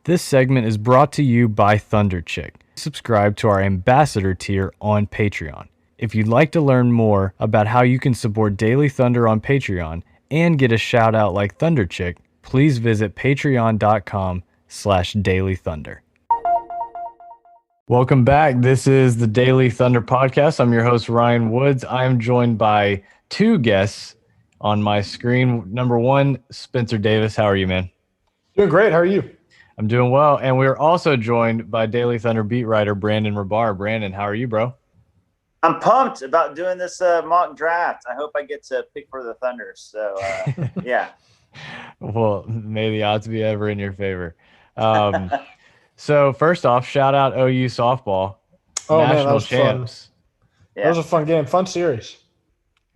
This segment is brought to you by Thunder Chick. Subscribe to our ambassador tier on Patreon. If you'd like to learn more about how you can support Daily Thunder on Patreon and get a shout out like Thunder Chick, please visit patreon.com/dailythunder. Welcome back. This is the Daily Thunder podcast. I'm your host, Ryan Woods. I'm joined by two guests on my screen. Number one, Spenser Davis. How are you, man? Doing great. How are you? I'm doing well. And we're also joined by Daily Thunder beat writer Brandon Rabar. Brandon, how are you, bro? I'm pumped about doing this mock draft. I hope I get to pick for the Thunder. So, yeah. Well, may the odds be ever in your favor. So first off, shout out OU softball. Oh, National man, that was champs. fun. Yeah. That was a fun game. Fun series.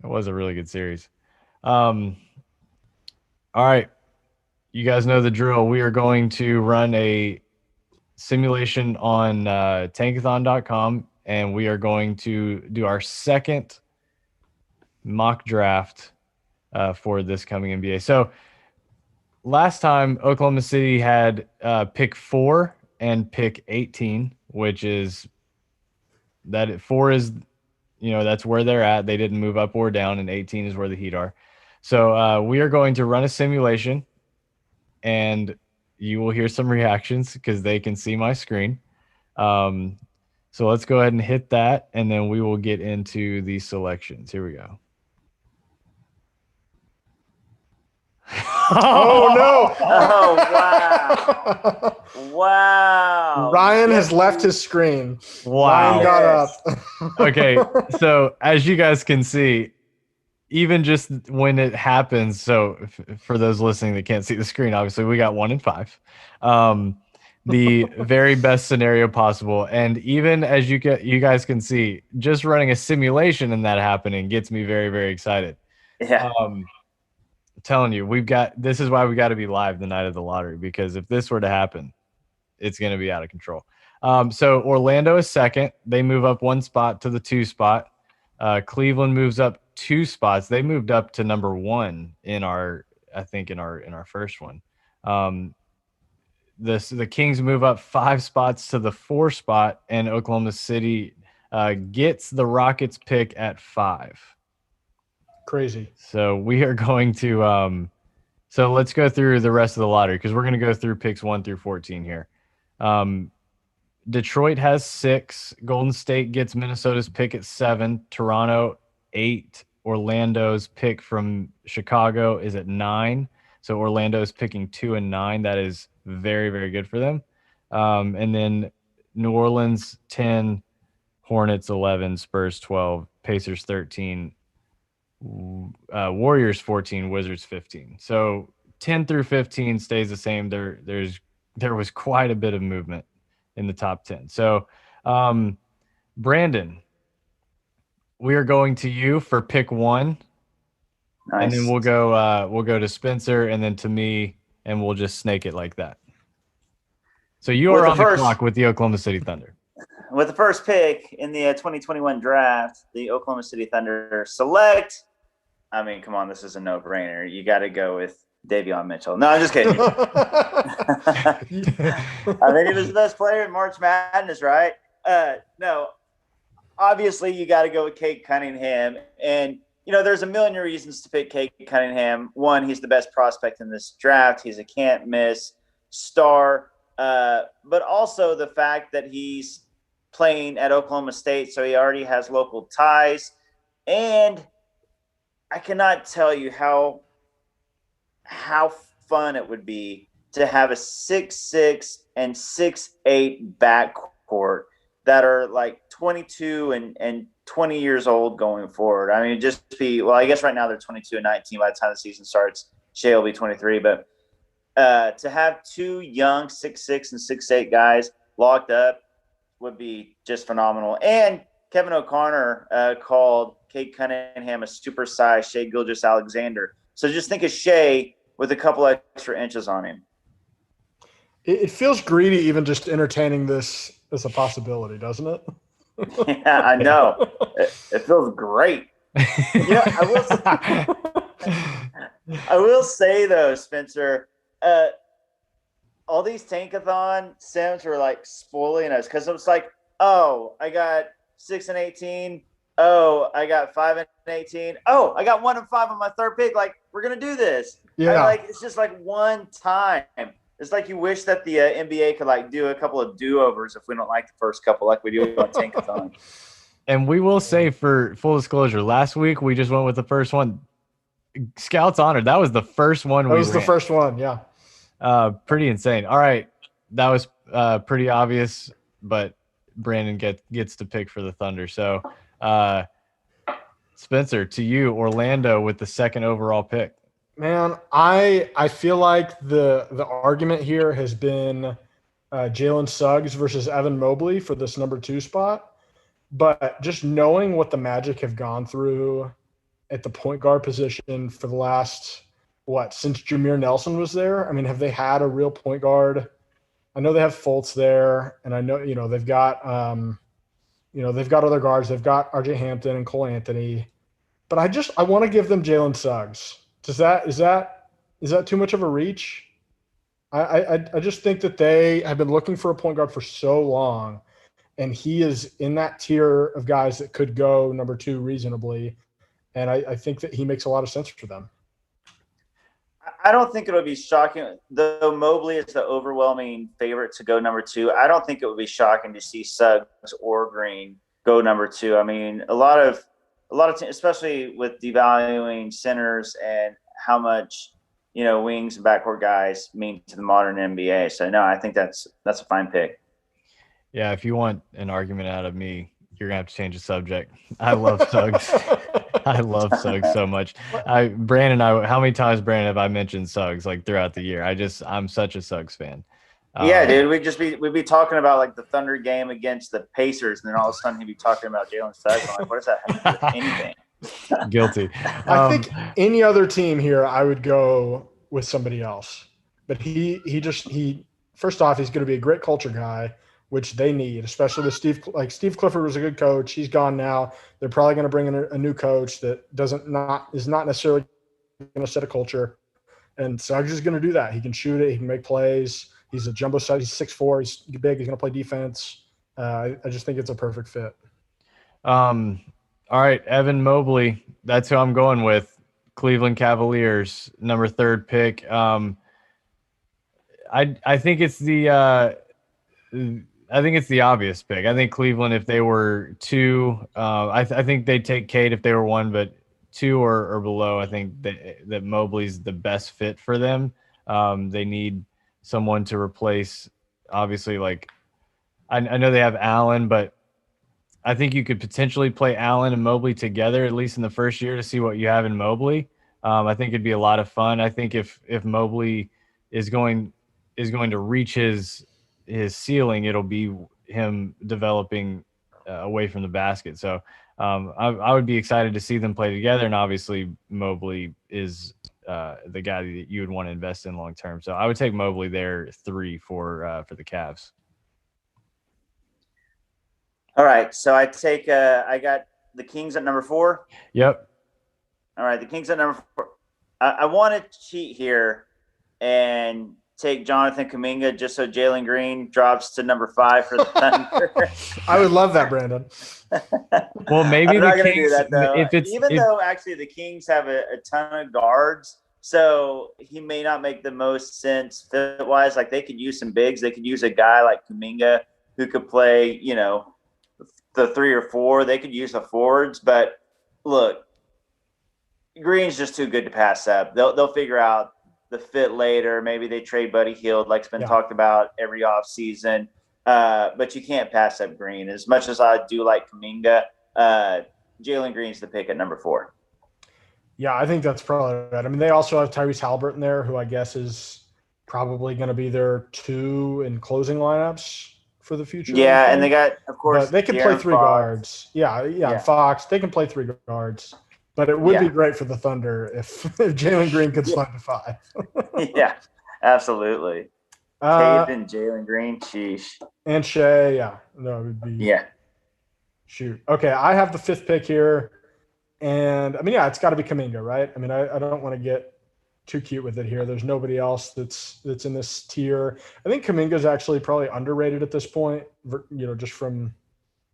It was a really good series. All right. You guys know the drill. We are going to run a simulation on tankathon.com, and we are going to do our second mock draft for this coming NBA. So last time, Oklahoma City had pick 4 and pick 18, which is that 4 is, that's where they're at. They didn't move up or down, and 18 is where the Heat are. So we are going to run a simulation, and you will hear some reactions because they can see my screen. So let's go ahead and hit that, and then we will get into the selections. Here we go. Oh, no. Oh, wow. Wow. Ryan has left his screen. Wow. Ryan got up. Okay, so as you guys can see, even just when it happens, so for those listening that can't see the screen, obviously we got 1 and 5, the very best scenario possible. And even as you guys can see, just running a simulation and that happening gets me very, very excited. Yeah. I'm telling you, this is why we got to be live the night of the lottery, because if this were to happen, it's going to be out of control. So Orlando is second. They move up 1 spot to the 2 spot. Cleveland moves up 2 spots. They moved up to number 1 in our first one. The Kings move up 5 spots to the 4 spot, and Oklahoma City gets the Rockets pick at 5. Crazy. So we are going to so let's go through the rest of the lottery, because we're going to go through picks 1 through 14 here. Detroit has 6. Golden State gets Minnesota's pick at 7. Toronto 8. Orlando's pick from Chicago is at 9. So Orlando's picking 2 and 9. That is very, very good for them. And then New Orleans 10, Hornets 11, Spurs 12, Pacers 13, Warriors 14, Wizards 15. So 10 through 15 stays the same. There was quite a bit of movement in the top 10. So, Brandon, we are going to you for pick 1. Nice. And then we'll go to Spenser, and then to me, and we'll just snake it like that. So you are on the clock with the Oklahoma City Thunder. With the first pick in the 2021 draft, the Oklahoma City Thunder select. I mean, come on, this is a no-brainer. You got to go with Davion Mitchell. No, I'm just kidding. I think he was the best player in March Madness, right? No, obviously you got to go with Cade Cunningham. And, there's a million reasons to pick Cade Cunningham. One, he's the best prospect in this draft. He's a can't-miss star. But also the fact that he's playing at Oklahoma State, so he already has local ties. And I cannot tell you how fun it would be to have a 6'6" and 6'8" backcourt that are like 22 and 20 years old going forward. I mean, just be, well, I guess right now they're 22 and 19 by the time the season starts. Shea will be 23, but to have 2 young 6'6" and 6'8" guys locked up would be just phenomenal. And Kevin O'Connor called Cade Cunningham a supersized Shea Gilgeous-Alexander. So just think of Shea with a couple extra inches on him. It feels greedy even just entertaining this as a possibility, doesn't it? Yeah, I know. It feels great. I will say though, Spencer, all these tankathon sims were like spoiling us because it was like, oh, I got 6 and 18. Oh, I got 5 and 18. Oh, I got 1 and 5 on my third pick. Like, we're gonna do this. Yeah. It's just like one time. It's like you wish that the NBA could like do a couple of do-overs if we don't like the first couple, like we do on tankathon. And we will say, for full disclosure, last week we just went with the first one. Scouts honored. That was the first one. That was the first one. Yeah. Pretty insane. All right, that was pretty obvious, but Brandon gets to pick for the Thunder. So, Spencer, to you, Orlando with the second overall pick. Man, I feel like the argument here has been Jalen Suggs versus Evan Mobley for this number 2 spot. But just knowing what the Magic have gone through at the point guard position for the last, since Jameer Nelson was there? I mean, have they had a real point guard? I know they have Fultz there, and I know, they've got, they've got other guards. They've got RJ Hampton and Cole Anthony. But I want to give them Jalen Suggs. Is that too much of a reach? I just think that they have been looking for a point guard for so long, and he is in that tier of guys that could go number 2 reasonably. And I think that he makes a lot of sense for them. I don't think it would be shocking, though Mobley is the overwhelming favorite to go number 2. I don't think it would be shocking to see Suggs or Green go number 2. I mean, a lot of especially with devaluing centers and how much wings and backcourt guys mean to the modern NBA. So no, I think that's a fine pick. Yeah, if you want an argument out of me, you're gonna have to change the subject. I love Suggs. I love Suggs so much. Brandon, how many times, Brandon, have I mentioned Suggs like throughout the year? I'm such a Suggs fan. Yeah, dude, we'd be talking about like the Thunder game against the Pacers, and then all of a sudden he'd be talking about Jalen Suggs. I'm like, what does that have to do with anything? Guilty. I think any other team here, I would go with somebody else. But he first off, he's going to be a great culture guy, which they need, especially with Steve. Like, Steve Clifford was a good coach. He's gone now. They're probably going to bring in a new coach that is not necessarily going to set a culture. And Suggs is going to do that. He can shoot it. He can make plays. He's a jumbo set. He's 6'4". He's big. He's going to play defense. I just think it's a perfect fit. All right, Evan Mobley. That's who I'm going with. Cleveland Cavaliers, number 3rd pick. I think it's the obvious pick. I think Cleveland, if they were 2, I think they'd take Cade if they were 1, but 2 or below, I think that Mobley's the best fit for them. They need someone to replace, obviously, like I know they have Allen, but I think you could potentially play Allen and Mobley together, at least in the first year, to see what you have in Mobley. I think it'd be a lot of fun. I think if Mobley is going to reach his ceiling, it'll be him developing away from the basket. So I would be excited to see them play together. And obviously Mobley is the guy that you would want to invest in long term. So I would take Mobley there 3 for the Cavs. All right, so I got the Kings at number 4. Yep. All right, the Kings at number 4. I want to cheat here and take Jonathan Kuminga just so Jalen Green drops to number 5 for the Thunder. I would love that, Brandon. Well, maybe I'm not going to do that, though. Though Actually the Kings have a ton of guards, so he may not make the most sense fit-wise. Like, they could use some bigs. They could use a guy like Kuminga who could play, the 3 or 4. They could use the forwards, but look, Green's just too good to pass up. They'll figure out the fit later. Maybe they trade Buddy Hield, like's been talked about every offseason. But you can't pass up Green. As much as I do like Kuminga, Jalen Green's the pick at number 4. Yeah, I think that's probably right. I mean, they also have Tyrese Halliburton there, who I guess is probably going to be their 2 in closing lineups for the future. Yeah, and they got, of course, but they can play 3 guards. Yeah, Fox. They can play 3 guards. But it would be great for the Thunder if Jalen Green could slide to 5. Yeah, absolutely. Cade and Jalen Green, sheesh. And Shea, yeah. No, it would be. Yeah. Shoot. Okay, I have the 5th pick here. And I mean, yeah, it's got to be Kaminga, right? I mean, I don't want to get too cute with it here. There's nobody else that's in this tier. I think Kaminga is actually probably underrated at this point, just from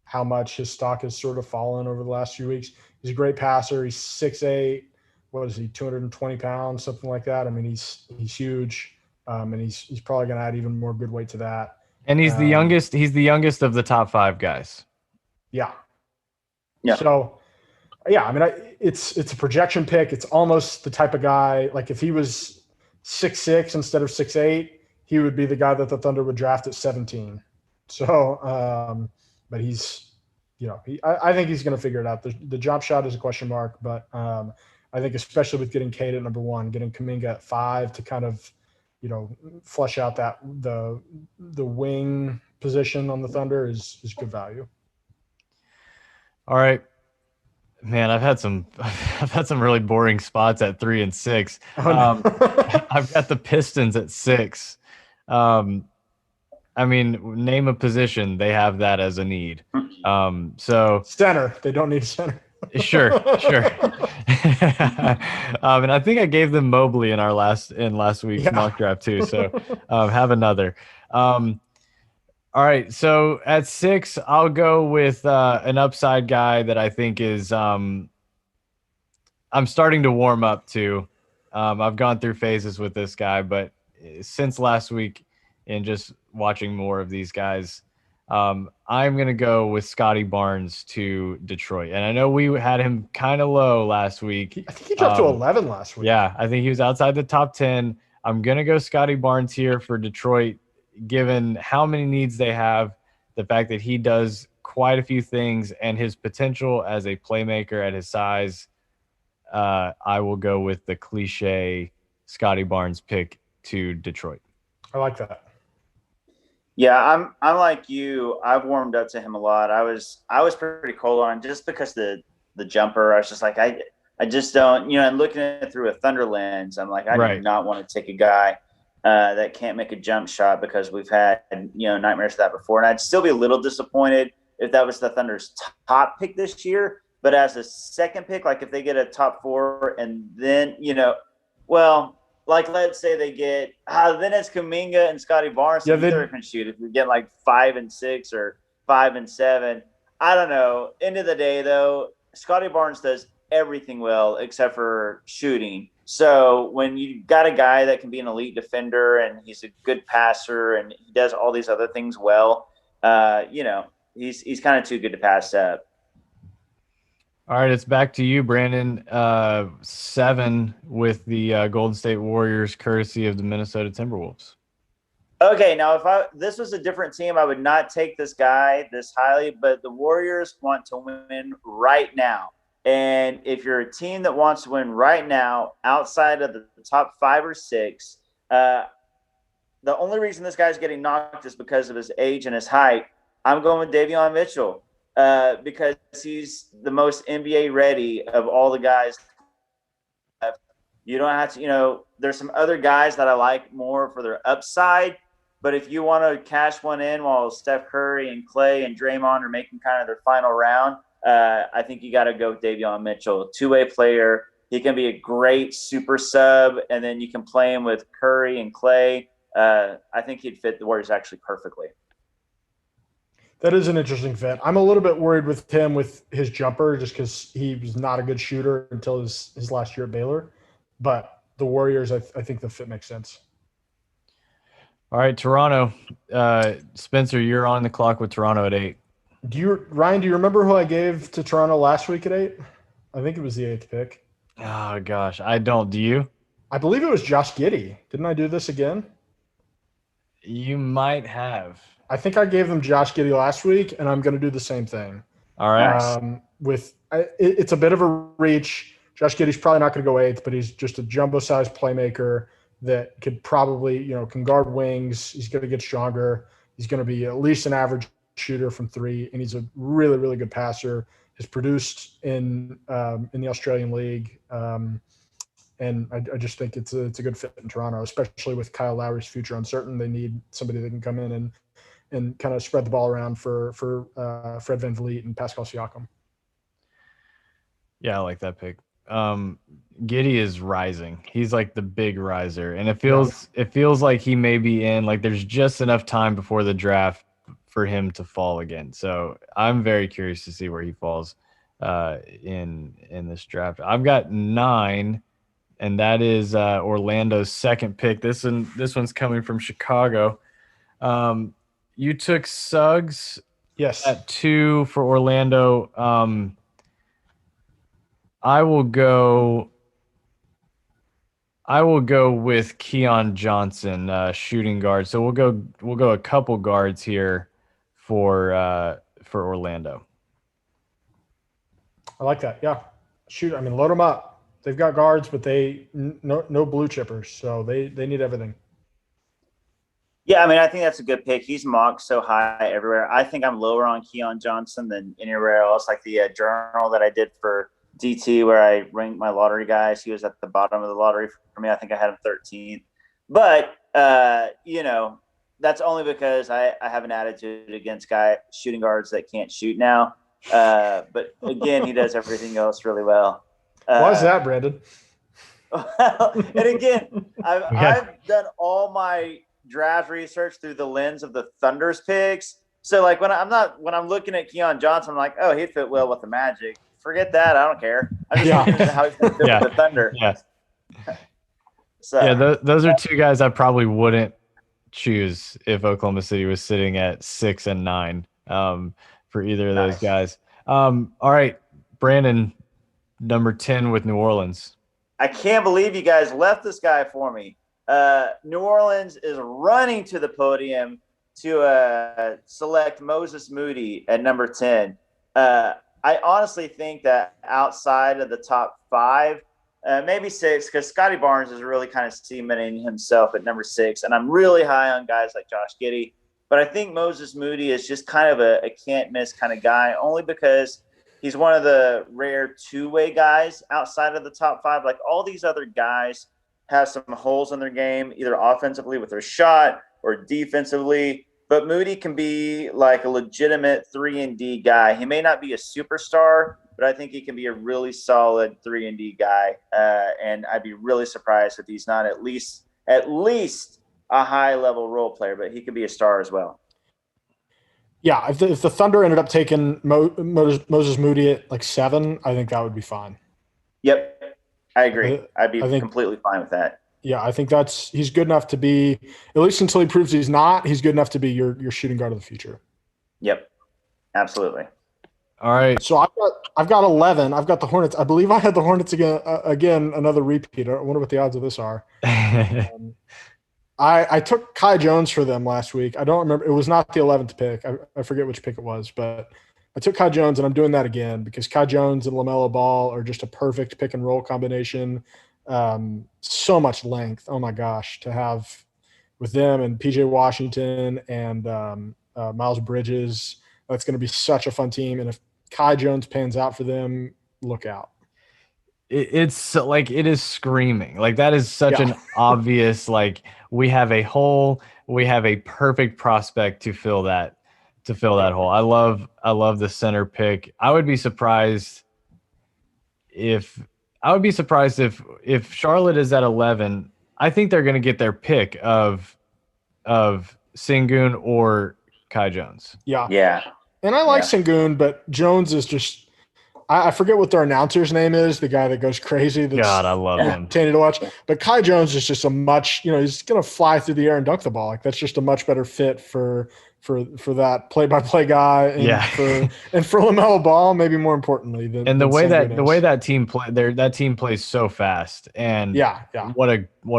how much his stock has sort of fallen over the last few weeks. He's a great passer. He's 6'8". What is he, 220 pounds, something like that? I mean, he's huge, and he's probably going to add even more good weight to that. And he's the youngest. He's the youngest of the top 5 guys. Yeah. Yeah. So, yeah, I mean, it's a projection pick. It's almost the type of guy, like if he was 6'6" instead of 6'8", he would be the guy that the Thunder would draft at 17. So, but he's, I think he's going to figure it out. The jump shot is a question mark, but I think especially with getting Cade at number 1, getting Kuminga at 5 to kind of, flesh out that the wing position on the Thunder is good value. All right. Man, I've had some really boring spots at 3 and 6. I've got the Pistons at 6. I mean, name a position, they have that as a need. So center, they don't need a center. Sure. And I think I gave them Mobley in last week's mock draft too. So have another. All right, so at 6, I'll go with an upside guy that I think is I'm starting to warm up to. I've gone through phases with this guy, but since last week and just watching more of these guys, I'm going to go with Scotty Barnes to Detroit. And I know we had him kind of low last week. I think he dropped to 11 last week. Yeah, I think he was outside the top 10. I'm going to go Scotty Barnes here for Detroit, given how many needs they have, the fact that he does quite a few things, and his potential as a playmaker at his size. I will go with the cliche Scotty Barnes pick to Detroit. I like that. Yeah, I'm like you. I've warmed up to him a lot. I was pretty cold on him just because the jumper. I was just like, I just don't, and looking at it through a Thunder lens, I'm like, I do not want to take a guy that can't make a jump shot, because we've had, nightmares of that before. And I'd still be a little disappointed if that was the Thunder's top pick this year. But as a second pick, like if they get a top 4 and then, like let's say they get, then it's Kuminga and Scotty Barnes. Yeah, either can shoot. If you get like 5 and 6 or 5 and 7, I don't know. End of the day, though, Scotty Barnes does everything well except for shooting. So when you got a guy that can be an elite defender and he's a good passer and he does all these other things well, he's kind of too good to pass up. All right, it's back to you, Brandon. 7 with the Golden State Warriors, courtesy of the Minnesota Timberwolves. Okay, now if this was a different team, I would not take this guy this highly, but the Warriors want to win right now. And if you're a team that wants to win right now, outside of the top 5 or 6, the only reason this guy's getting knocked is because of his age and his height. I'm going with Davion Mitchell because he's the most NBA ready of all the guys. You don't have to, there's some other guys that I like more for their upside. But if you want to cash one in while Steph Curry and Clay and Draymond are making kind of their final round, I think you got to go with Davion Mitchell, two-way player. He can be a great super sub, and then you can play him with Curry and Clay. I think he'd fit the Warriors actually perfectly. That is an interesting fit. I'm a little bit worried with him with his jumper just because he was not a good shooter until his last year at Baylor. But the Warriors, I think the fit makes sense. All right, Toronto. Spenser, you're on the clock with Toronto at 8. Ryan, do you remember who I gave to Toronto last week at 8? I think it was the 8th pick. Oh, gosh. I don't. Do you? I believe it was Josh Giddey. Didn't I do this again? You might have. I think I gave them Josh Giddey last week, and I'm going to do the same thing. All right. It's a bit of a reach. Josh Giddey's probably not going to go 8th, but he's just a jumbo-sized playmaker that could probably, can guard wings. He's going to get stronger. He's going to be at least an average shooter from 3, and he's a really, really good passer. Has produced in the Australian League, and I just think it's a good fit in Toronto, especially with Kyle Lowry's future uncertain. They need somebody that can come in and kind of spread the ball around for Fred VanVleet and Pascal Siakam. Yeah, I like that pick. Giddey is rising. He's like the big riser, and it feels like he may be in. Like there's just enough time before the draft for him to fall again. So I'm very curious to see where he falls in this draft. I've got 9, and that is Orlando's second pick. This one's coming from Chicago. You took Suggs Yes. at 2 for Orlando. I will go with Keon Johnson, shooting guard. So we'll go a couple guards here for Orlando. I like that. Yeah. Shoot. I mean, load them up. They've got guards, but no blue chippers. So they need everything. Yeah, I mean, I think that's a good pick. He's mocked so high everywhere. I think I'm lower on Keon Johnson than anywhere else. Like the journal that I did for DT, where I ranked my lottery guys, he was at the bottom of the lottery for me. I think I had him 13th. But, that's only because I have an attitude against shooting guards that can't shoot now. But, again, he does everything else really well. Why is that, Brandon? And, again, I've done all my – draft research through the lens of the Thunder's picks. So like when I'm looking at Keon Johnson, I'm like, oh, he'd fit well with the Magic. Forget that. I don't care. I'm just looking at how he's going to fit with the Thunder. Yeah. So yeah, those are 2 guys I probably wouldn't choose if Oklahoma City was sitting at 6 and 9 for either of those guys. All right, Brandon, number 10 with New Orleans. I can't believe you guys left this guy for me. New Orleans is running to the podium to select Moses Moody at number 10. I honestly think that outside of the top 5, maybe 6, because Scotty Barnes is really kind of cementing himself at number 6, and I'm really high on guys like Josh Giddey. But I think Moses Moody is just kind of a can't-miss kind of guy, only because he's one of the rare two-way guys outside of the top 5. Like all these other guys have some holes in their game, either offensively with their shot or defensively. But Moody can be like a legitimate 3-and-D guy. He may not be a superstar, but I think he can be a really solid 3-and-D guy. And I'd be really surprised if he's not at least a high-level role player, but he could be a star as well. Yeah, if the Thunder ended up taking Moses Moody at like 7, I think that would be fine. Yep. I agree. I'd be completely fine with that. Yeah, I think he's good enough to be, at least until he proves he's not, he's good enough to be your shooting guard of the future. Yep, absolutely. All right. So I've got 11. I've got the Hornets. I believe I had the Hornets again, another repeat. I wonder what the odds of this are. I took Kai Jones for them last week. I don't remember. It was not the 11th pick. I forget which pick it was, but I took Kai Jones, and I'm doing that again because Kai Jones and LaMelo Ball are just a perfect pick and roll combination. So much length. Oh my gosh, to have with them and PJ Washington and Miles Bridges. That's going to be such a fun team. And if Kai Jones pans out for them, look out. It's like it is screaming. Like that is such an obvious, like we have a hole. We have a perfect prospect to fill that hole. I love the center pick. I would be surprised if Charlotte is at 11. I think they're going to get their pick of Sengun or Kai Jones. Yeah. Yeah. And I like Sengun, but Jones is just I forget what their announcer's name is, the guy that goes crazy. God, I love him. Entertaining to watch. But Kai Jones is just a much, he's going to fly through the air and dunk the ball. Like that's just a much better fit for that play-by-play guy, and for LaMelo Ball, maybe more importantly. The way that team that team plays so fast, and what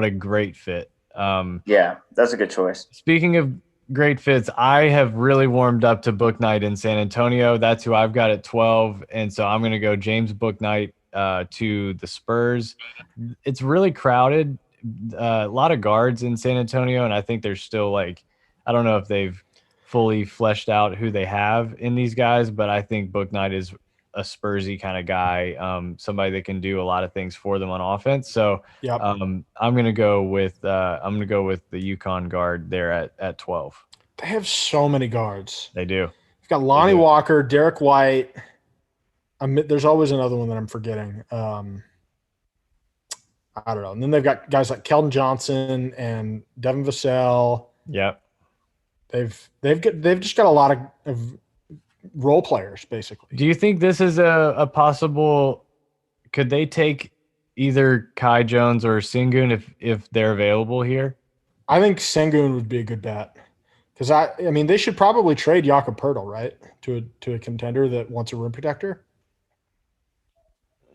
a great fit. Yeah, that's a good choice. Speaking of great fits, I have really warmed up to Bouknight in San Antonio. That's who I've got at 12, and so I'm going to go James Bouknight to the Spurs. It's really crowded, a lot of guards in San Antonio, and I think there's still I don't know if they've fully fleshed out who they have in these guys, but I think Bouknight is a Spursy kind of guy, somebody that can do a lot of things for them on offense. So I'm going to go with the UConn guard there at 12. They have so many guards. They do. You've got Lonnie Walker, Derek White. There's always another one that I'm forgetting. I don't know. And then they've got guys like Keldon Johnson and Devin Vassell. Yep. They've just got a lot of role players, basically. Do you think this is a possible? Could they take either Kai Jones or Sengun if they're available here? I think Sengun would be a good bet because I mean they should probably trade Jakob Poeltl, right, to a contender that wants a rim protector.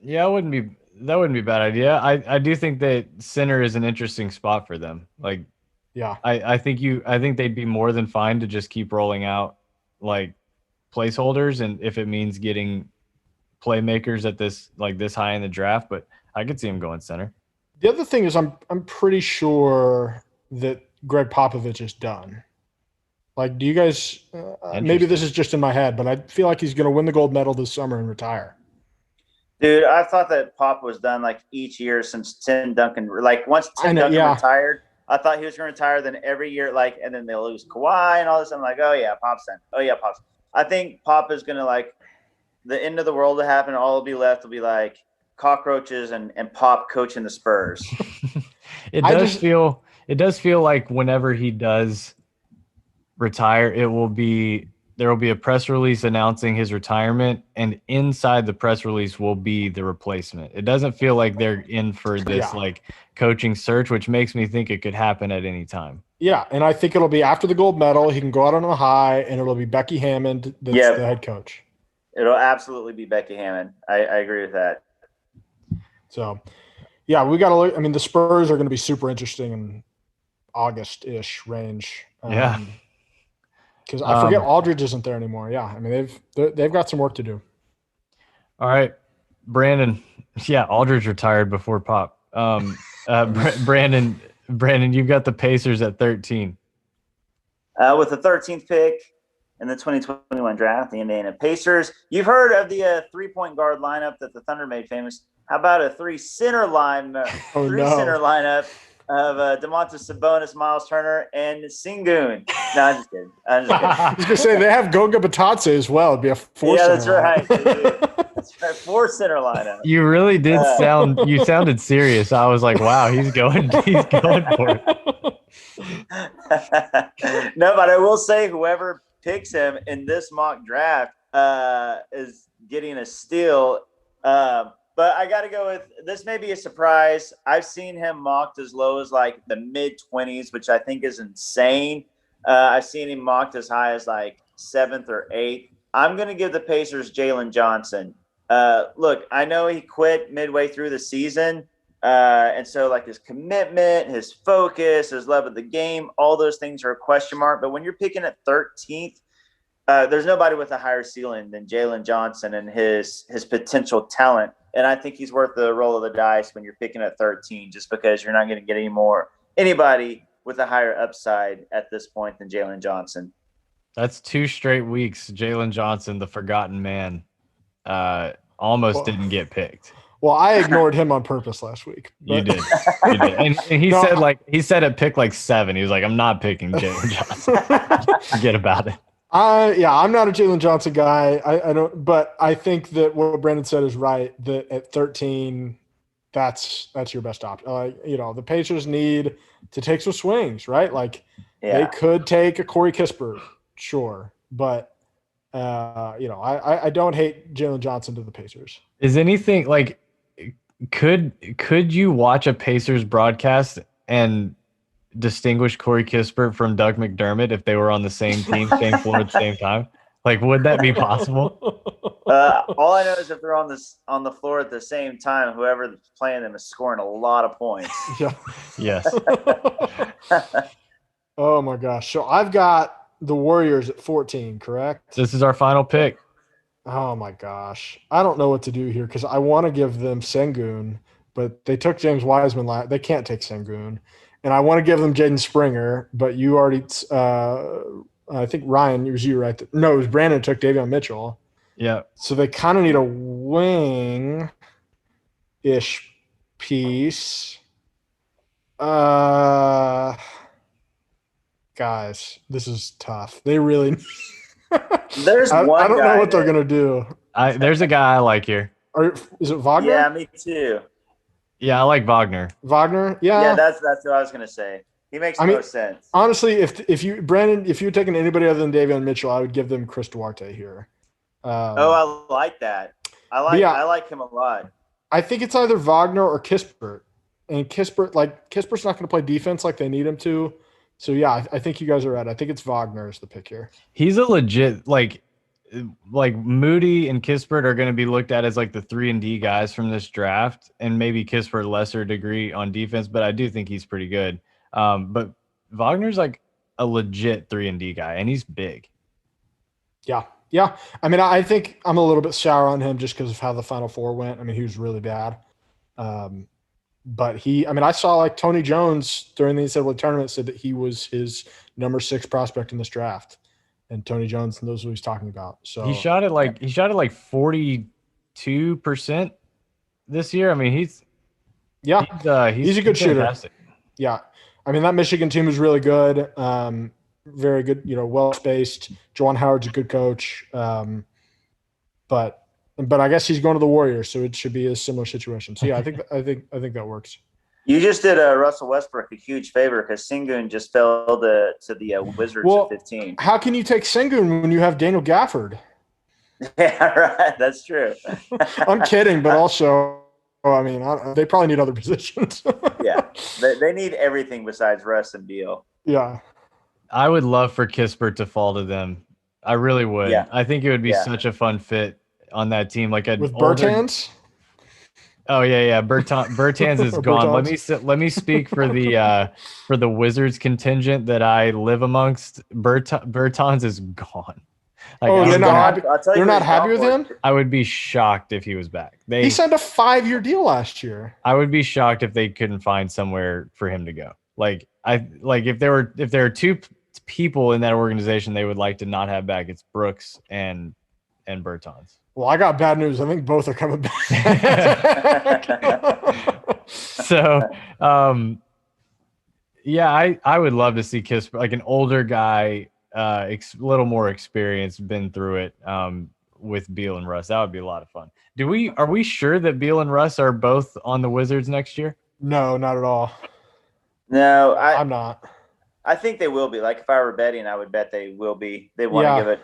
Yeah, that wouldn't be a bad idea. I do think that center is an interesting spot for them. Like, yeah, I think they'd be more than fine to just keep rolling out like placeholders, and if it means getting playmakers at this high in the draft, but I could see him going center. The other thing is I'm pretty sure that Greg Popovich is done. Like, do you guys? Maybe this is just in my head, but I feel like he's going to win the gold medal this summer and retire. Dude, I thought that Pop was done like each year since Tim Duncan. Like once Tim Duncan retired, I thought he was going to retire. Then every year, and then they'll lose Kawhi and all this. I'm like, oh yeah, Pop's done. Oh yeah, Pop's. I think Pop is going to the end of the world to happen. All will be left will be like cockroaches and Pop coaching the Spurs. It does feel like whenever he does retire, there will be a press release announcing his retirement, and inside the press release will be the replacement. It doesn't feel like they're in for this coaching search, which makes me think it could happen at any time. Yeah, and I think it'll be after the gold medal. He can go out on a high, and it'll be Becky Hammond that's the head coach. It'll absolutely be Becky Hammond. I agree with that. So, yeah, we got to look. I mean, the Spurs are going to be super interesting in August-ish range. Yeah. Because I forget Aldridge isn't there anymore. Yeah, I mean they've got some work to do. All right, Brandon. Yeah, Aldridge retired before Pop. Brandon, you've got the Pacers at 13. With the 13th pick in the 2021 draft, the Indiana Pacers. You've heard of the 3-point guard lineup that the Thunder made famous. How about a three-center lineup of Domantas Sabonis, Miles Turner, and Sengun? No, I'm just kidding. I was going to say they have Goga Batadze as well. It'd be a four-center. Yeah, that's right. That's right. 4-center lineup. You really did you sounded serious. I was like, wow, he's going for it. No, but I will say whoever picks him in this mock draft is getting a steal. But I got to go with this. May be a surprise. I've seen him mocked as low as like the mid-20s, which I think is insane. I've seen him mocked as high as like 7th or 8th. I'm going to give the Pacers Jalen Johnson. Look, I know he quit midway through the season. And so like his commitment, his focus, his love of the game, all those things are a question mark. But when you're picking at 13th, there's nobody with a higher ceiling than Jalen Johnson and his potential talent. And I think he's worth the roll of the dice when you're picking at 13, just because you're not going to get anybody with a higher upside at this point than Jalen Johnson. That's 2 straight weeks. Jalen Johnson, the forgotten man, almost didn't get picked. Well, I ignored him on purpose last week. You did. And he said at pick like 7. He was like, I'm not picking Jalen Johnson. Forget about it. I'm not a Jalen Johnson guy. I don't, but I think that what Brandon said is right. That at 13, that's your best option. The Pacers need to take some swings, right? They could take a Corey Kispert, sure, but I don't hate Jalen Johnson to the Pacers. Is anything like could you watch a Pacers broadcast and distinguish Corey Kispert from Doug McDermott if they were on the same team, same floor at the same time? Like, would that be possible? All I know is if they're on the floor at the same time, whoever's playing them is scoring a lot of points. Yeah. Yes. Oh my gosh. So I've got the Warriors at 14, correct? This is our final pick. Oh my gosh. I don't know what to do here because I want to give them Sengun, but they took James Wiseman. They can't take Sengun. And I want to give them Jaden Springer, but you already I think Ryan, it was you right there. No, it was Brandon took Davion Mitchell. Yeah. So they kind of need a wing-ish piece. Because guys, this is tough. They really. There's I one don't know guy what they're that- gonna do. There's a guy I like here. Is it Wagner? Yeah, me too. Yeah, I like Wagner. Wagner. Yeah. Yeah, that's what I was gonna say. He makes I no mean, sense. Honestly, if you Brandon, if you had taken anybody other than Davion Mitchell, I would give them Chris Duarte here. Oh, I like that. I like him a lot. I think it's either Wagner or Kispert. And Kispert's not going to play defense like they need him to. So yeah, I think you guys are right. I think it's Wagner is the pick here. He's a legit like Moody and Kispert are going to be looked at as like the 3-and-D guys from this draft, and maybe Kispert lesser degree on defense, but I do think he's pretty good. But Wagner's like a legit 3-and-D guy, and he's big. Yeah. I mean, I think I'm a little bit sour on him just because of how the Final Four went. I mean, he was really bad. But I saw like Tony Jones during the NCAA tournament said that he was his number 6 prospect in this draft. And Tony Jones knows what he's talking about. So he shot at like 42% this year. I mean, he's a good shooter. Yeah. I mean, that Michigan team is really good. Very good, well spaced. Juwan Howard's a good coach. But I guess he's going to the Warriors, so it should be a similar situation. So yeah, I think that works. You just did Russell Westbrook a huge favor because Sengun just fell to the Wizards at 15. How can you take Sengun when you have Daniel Gafford? Yeah, right. That's true. I'm kidding, but also, I mean, they probably need other positions. Yeah, they need everything besides Russ and Beal. Yeah. I would love for Kispert to fall to them. I really would. Yeah. I think it would be such a fun fit on that team. Like with Bertans. Oh yeah. Bertans is gone. Let me speak for the Wizards contingent that I live amongst. Bertans is gone. Like, they're not happy with him? I would be shocked if he was back. He signed a 5-year deal last year. I would be shocked if they couldn't find somewhere for him to go. If there were 2 people in that organization they would like to not have back, it's Brooks and Bertans. Well, I got bad news. I think both are coming back. So, I would love to see Kispert, like an older guy, little more experienced, been through it, with Beal and Russ. That would be a lot of fun. Are we sure that Beal and Russ are both on the Wizards next year? No, not at all. No, I'm not. I think they will be. Like if I were betting, I would bet they will be. They want to give it,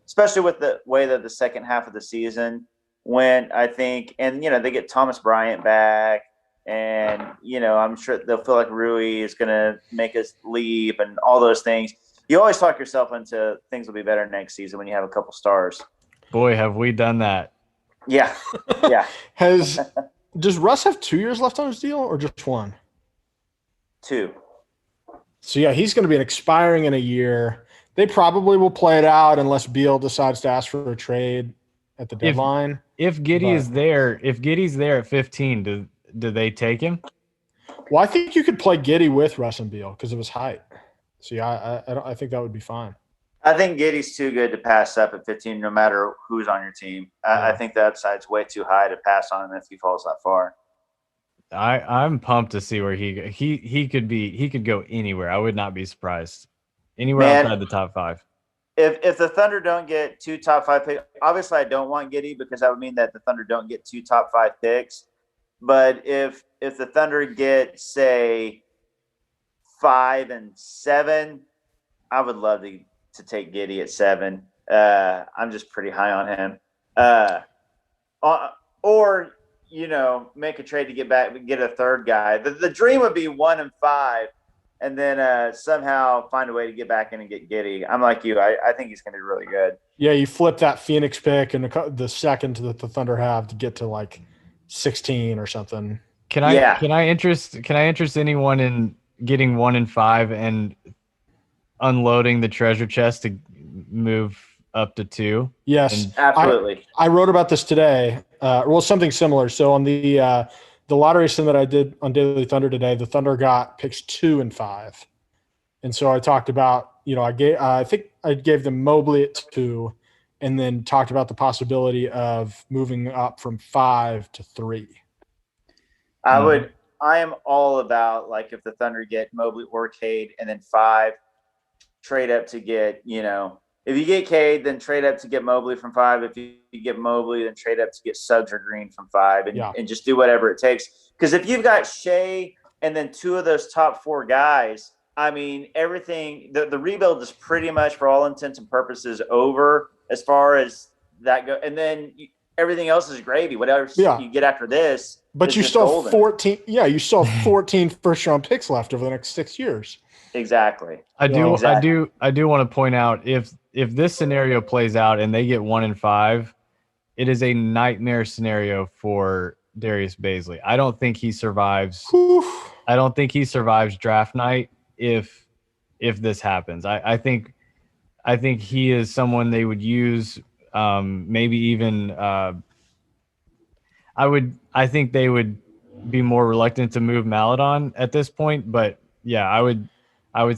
especially with the way that the second half of the season went, I think. And, they get Thomas Bryant back. And, I'm sure they'll feel like Rui is going to make us leap and all those things. You always talk yourself into things will be better next season when you have a couple stars. Boy, have we done that. Yeah. Yeah. Does Russ have 2 years left on his deal or just 1? 2. So, yeah, he's going to be expiring in a year. They probably will play it out unless Beal decides to ask for a trade at the deadline. If Giddey's there at 15, do they take him? Well, I think you could play Giddey with Russ and Beal because of his height. So, yeah, I think that would be fine. I think Giddey's too good to pass up at 15 no matter who's on your team. I think the upside's way too high to pass on him if he falls that far. I'm pumped to see where he could go anywhere. I would not be surprised. Anywhere outside the top 5. If the Thunder don't get 2 top 5 picks, obviously I don't want Giddey because that would mean that the Thunder don't get 2 top 5 picks. But if the Thunder get, say, 5 and 7, I would love to take Giddey at 7. I'm just pretty high on him. Or make a trade to get a third guy. The dream would be 1 and 5. And then somehow find a way to get back in and get Giddey. I'm like you. I think he's going to be really good. Yeah, you flip that Phoenix pick and the second that the Thunder have to get to like 16 or something. Can I interest anyone in getting 1 and 5 and unloading the treasure chest to move up to 2? Yes, absolutely. I wrote about this today. Something similar. So on the lottery sim that I did on Daily Thunder today, the Thunder got picks 2 and 5. And so I talked about, I think I gave them Mobley at 2 and then talked about the possibility of moving up from 5 to 3. I am all about, like, if the Thunder get Mobley or Cade and then 5, trade up to get, if you get Cade, then trade up to get Mobley from 5. If you get Mobley, then trade up to get Suggs or Green from 5, and just do whatever it takes. Because if you've got Shea and then 2 of those top 4 guys, I mean, everything, the rebuild is pretty much, for all intents and purposes, over as far as that go. And then everything else is gravy. Whatever you get after this. But you still have 14. Yeah, you still have 14 first-round picks left over the next 6 years. Exactly. I do want to point out, if this scenario plays out and they get 1 and 5, it is a nightmare scenario for Darius Bazley. I don't think he survives. I don't think he survives draft night if this happens. I think he is someone they would use. Maybe even I think they would be more reluctant to move Maladon at this point. But yeah, I would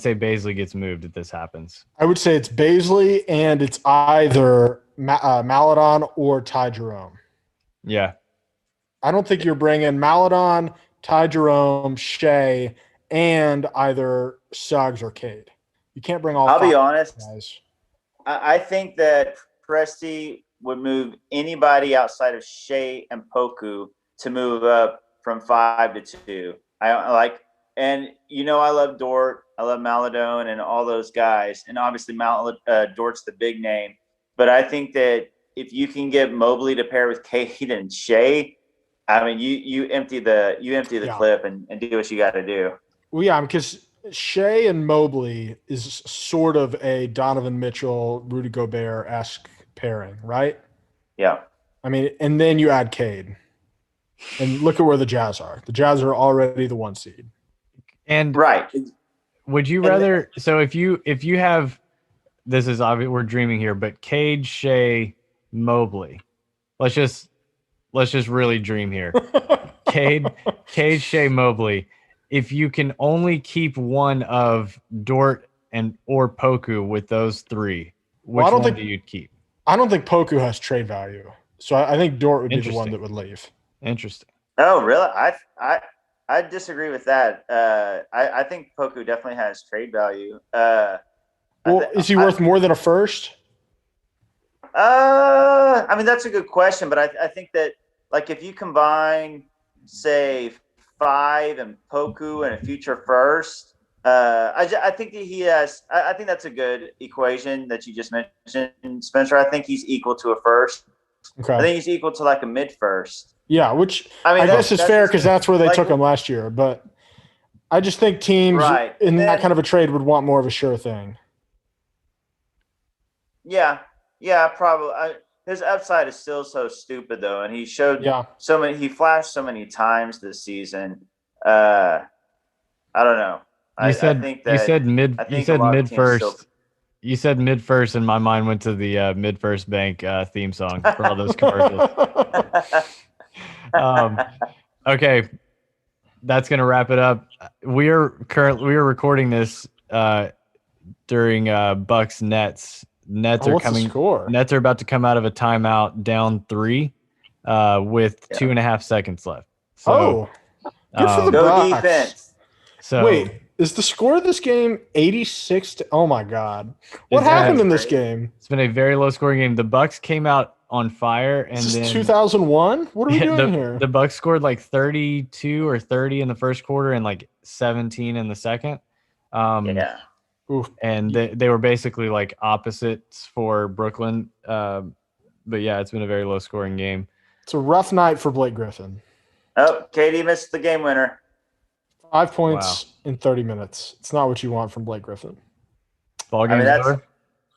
say Bazley gets moved if this happens. I would say it's Bazley, and it's either Maladon or Ty Jerome. Yeah. I don't think you're bringing Maladon, Ty Jerome, Shea, and either Suggs or Cade. You can't bring all. I'll be honest. Guys. I think that Presti would move anybody outside of Shea and Poku to move up from 5 to 2. And I love Dort, I love Maladon, and all those guys, and obviously Dort's the big name. But I think that if you can get Mobley to pair with Cade and Shea, I mean, you empty the clip and do what you got to do. Well, yeah, because Shea and Mobley is sort of a Donovan Mitchell, Rudy Gobert-esque pairing, right? Yeah. I mean, and then you add Cade. And look at where the Jazz are. The Jazz are already the 1 seed. And right. Would you rather? So if you have, this is obvious, we're dreaming here, but Cade, Shea, Mobley. Let's just really dream here. Cade, Shea, Mobley. If you can only keep one of Dort or Poku with those 3, which one do you keep? I don't think Poku has trade value, so I think Dort would be the one that would leave. Interesting. Oh, really? I disagree with that. I think Poku definitely has trade value. Is he worth more than a first? I mean, that's a good question, but I think that, like, if you combine, say, 5 and Poku and a future first, I think that he has. I think that's a good equation that you just mentioned, Spencer. I think he's equal to a first. Okay. I think he's equal to like a mid first. Yeah, which I guess is fair because that's where they took him last year. But I just think teams in that kind of a trade would want more of a sure thing. Yeah, probably. His upside is still so stupid though, and he showed so many. He flashed so many times this season. I don't know. You said mid first. You said mid first, and my mind went to the mid first bank theme song for all those commercials. Okay, that's gonna wrap it up. We are recording this during Bucks Nets. Nets are coming. Nets are about to come out of a timeout, down 3, with 2.5 seconds left. So, good for the Bucks. defense. So wait, is the score of this game 86 to? Oh my God, what happened in this game? It's been a very low scoring game. The Bucks came out on fire, and this is then 2001. What are we doing here? The Bucks scored like 32 or 30 in the first quarter and like 17 in the second. Oof. And they were basically like opposites for Brooklyn. But yeah, it's been a very low scoring game. It's a rough night for Blake Griffin. Oh, KD missed the game winner. 5 points in 30 minutes. It's not what you want from Blake Griffin. Ball game's over.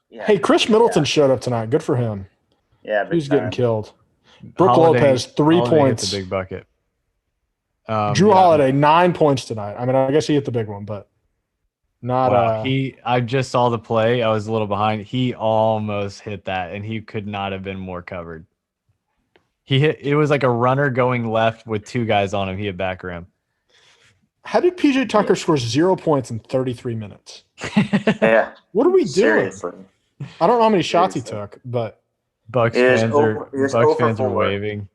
Yeah. Hey, Chris Middleton showed up tonight. Good for him. Yeah, he's getting killed. Brooke Lopez, 3 points. Hit the big bucket. Drew Holiday, 9 points tonight. I mean, I guess he hit the big one, but not. Wow. I just saw the play. I was a little behind. He almost hit that, and he could not have been more covered. It was like a runner going left with 2 guys on him. He hit back rim. How did PJ Tucker score 0 points in 33 minutes? Yeah. What are we doing? Seriously. I don't know how many shots he took, but Bucks fans are waving.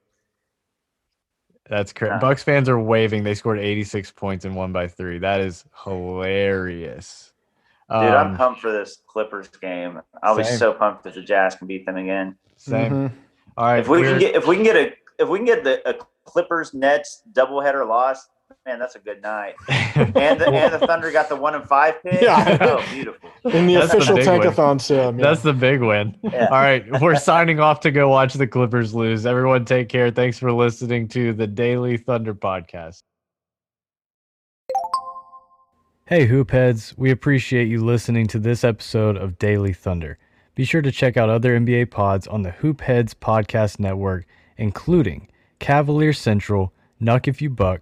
That's correct. Bucks fans are waving. They scored 86 points and won by 3. That is hilarious. Dude, I'm pumped for this Clippers game. I'll be Same. so pumped if the Jazz can beat them again. Same. Mhm. All right. If we can get a Clippers Nets doubleheader loss, man, that's a good night. And the Thunder got the 1-5 pick. Yeah. Oh, beautiful. In the That's the official big one. tankathon sim. That's the big win. Yeah. All right. We're signing off to go watch the Clippers lose. Everyone take care. Thanks for listening to the Daily Thunder Podcast. Hey, Hoopheads. We appreciate you listening to this episode of Daily Thunder. Be sure to check out other NBA pods on the Hoopheads Podcast Network, including Cavalier Central, Nuck If You Buck,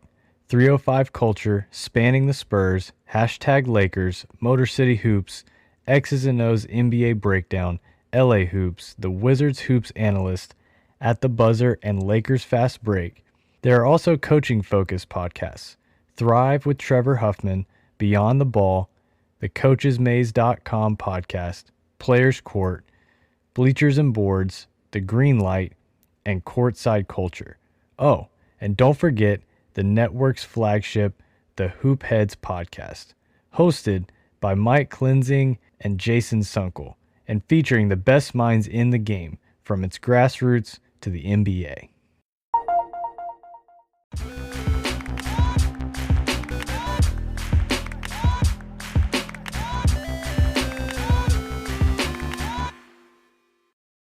305 Culture, Spanning the Spurs, Hashtag Lakers, Motor City Hoops, X's and O's NBA Breakdown, LA Hoops, The Wizards Hoops Analyst, At the Buzzer, and Lakers Fast Break. There are also coaching-focused podcasts, Thrive with Trevor Huffman, Beyond the Ball, the CoachesMaze.com podcast, Players Court, Bleachers and Boards, The Green Light, and Courtside Culture. Oh, and don't forget the network's flagship, the Hoopheads podcast, hosted by Mike Klinzing and Jason Sunkel, and featuring the best minds in the game, from its grassroots to the NBA.